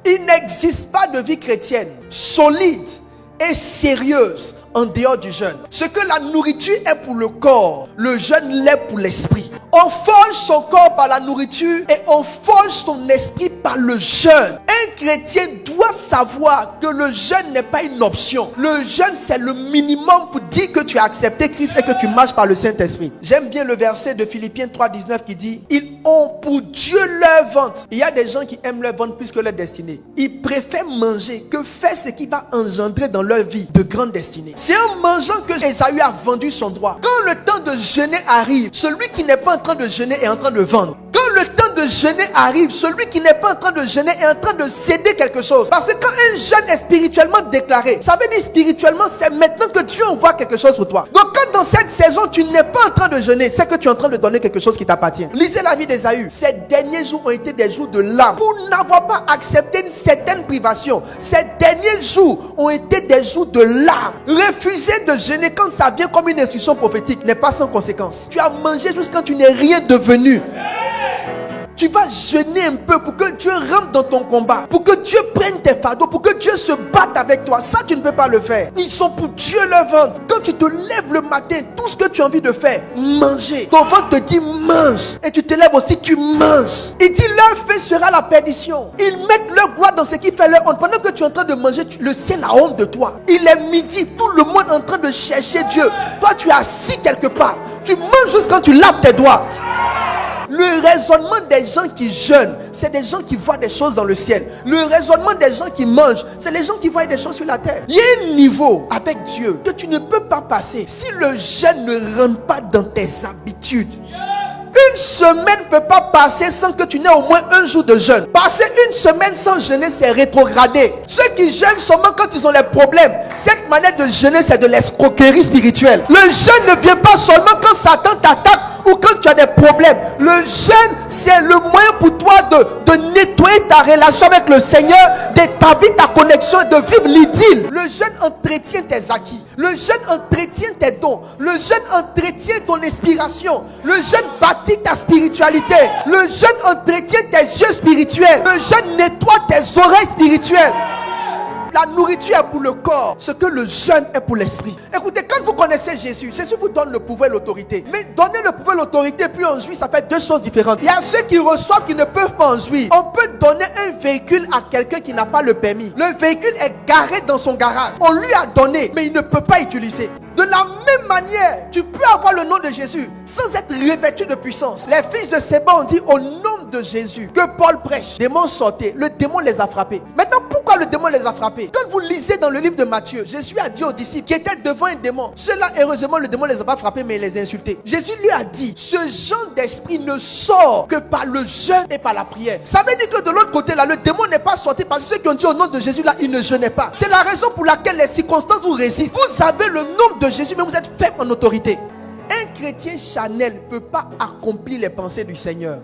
Il n'existe pas de vie chrétienne solide et sérieuse en dehors du jeûne. Ce que la nourriture est pour le corps, le jeûne l'est pour l'esprit. On forge son corps par la nourriture et on forge son esprit par le jeûne. Un chrétien doit savoir que le jeûne n'est pas une option. Le jeûne, c'est le minimum pour dire que tu as accepté Christ et que tu marches par le Saint-Esprit. J'aime bien le verset de Philippiens 3,19 qui dit: ils ont pour Dieu leur ventre. Il y a des gens qui aiment leur ventre plus que leur destinée. Ils préfèrent manger que faire ce qui va engendrer dans leur vie de grandes destinées. C'est en mangeant que Ésaü a vendu son droit. Quand le temps de jeûner arrive, celui qui n'est pas en train de jeûner est en train de vendre. Quand le temps de jeûner arrive, celui qui n'est pas en train de jeûner est en train de céder quelque chose. Parce que quand un jeûne est spirituellement déclaré, ça veut dire spirituellement, c'est maintenant que Dieu envoie quelque chose pour toi. Donc quand dans cette saison, tu n'es pas en train de jeûner, c'est que tu es en train de donner quelque chose qui t'appartient. Lisez la vie d'Ésaü. Ces derniers jours ont été des jours de larmes. Pour n'avoir pas accepté une certaine privation, ces derniers jours ont été des jours de larmes. Refuser de jeûner quand ça vient comme une instruction prophétique n'est pas sans conséquence. Tu as mangé jusqu'à quand tu n'es rien devenu. Tu vas jeûner un peu pour que Dieu rentre dans ton combat, pour que Dieu prenne tes fardeaux, pour que Dieu se batte avec toi. Ça, tu ne peux pas le faire. Ils sont pour Dieu leur ventre. Quand tu te lèves le matin, tout ce que tu as envie de faire, manger. Ton ventre te dit mange. Et tu te lèves aussi, tu manges. Il dit leur fait sera la perdition. Ils mettent leur gloire dans ce qui fait leur honte. Pendant que tu es en train de manger, le ciel a honte de toi. Il est midi, tout le monde est en train de chercher Dieu. Toi, tu es assis quelque part. Tu manges juste quand tu laves tes doigts. Le raisonnement des gens qui jeûnent, c'est des gens qui voient des choses dans le ciel. Le raisonnement des gens qui mangent, c'est les gens qui voient des choses sur la terre. Il y a un niveau avec Dieu que tu ne peux pas passer si le jeûne ne rentre pas dans tes habitudes. Une semaine ne peut pas passer sans que tu n'aies au moins un jour de jeûne. Passer une semaine sans jeûner, c'est rétrogradé. Ceux qui jeûnent seulement quand ils ont les problèmes. Cette manière de jeûner, c'est de l'escroquerie spirituelle. Le jeûne ne vient pas seulement quand Satan t'attaque ou quand tu as des problèmes. Le jeûne, c'est le moyen pour toi de nettoyer ta relation avec le Seigneur, d'établir ta connexion et de vivre l'idylle. Le jeûne entretient tes acquis. Le jeûne entretient tes dons. Le jeûne entretient ton inspiration. Le jeûne bâtit ta spiritualité. Le jeûne entretient tes yeux spirituels. Le jeûne nettoie tes oreilles spirituelles. La nourriture est pour le corps, ce que le jeûne est pour l'esprit. Écoutez, quand vous connaissez Jésus, Jésus vous donne le pouvoir et l'autorité. Mais donner le pouvoir et l'autorité puis en jouir, ça fait deux choses différentes. Il y a ceux qui reçoivent qui ne peuvent pas en jouir. On peut donner un véhicule à quelqu'un qui n'a pas le permis. Le véhicule est garé dans son garage. On lui a donné, mais il ne peut pas utiliser. De la même manière, tu peux avoir le nom de Jésus sans être revêtu de puissance. Les fils de Séba ont dit au nom de Jésus que Paul prêche. Démons sortaient, le démon les a frappés. Maintenant, pourquoi le démon les a frappés? Quand vous lisez dans le livre de Matthieu, Jésus a dit aux disciples qui étaient devant un démon, ceux-là, heureusement, le démon ne les a pas frappés, mais il les a insultés. Jésus lui a dit, ce genre d'esprit ne sort que par le jeûne et par la prière. Ça veut dire que de l'autre côté, là, le démon n'est pas sorti parce que ceux qui ont dit au nom de Jésus, là, ils ne jeûnaient pas. C'est la raison pour laquelle les circonstances vous résistent. Vous avez le nom de Jésus, mais vous êtes faible en autorité. Un chrétien charnel ne peut pas accomplir les pensées du Seigneur.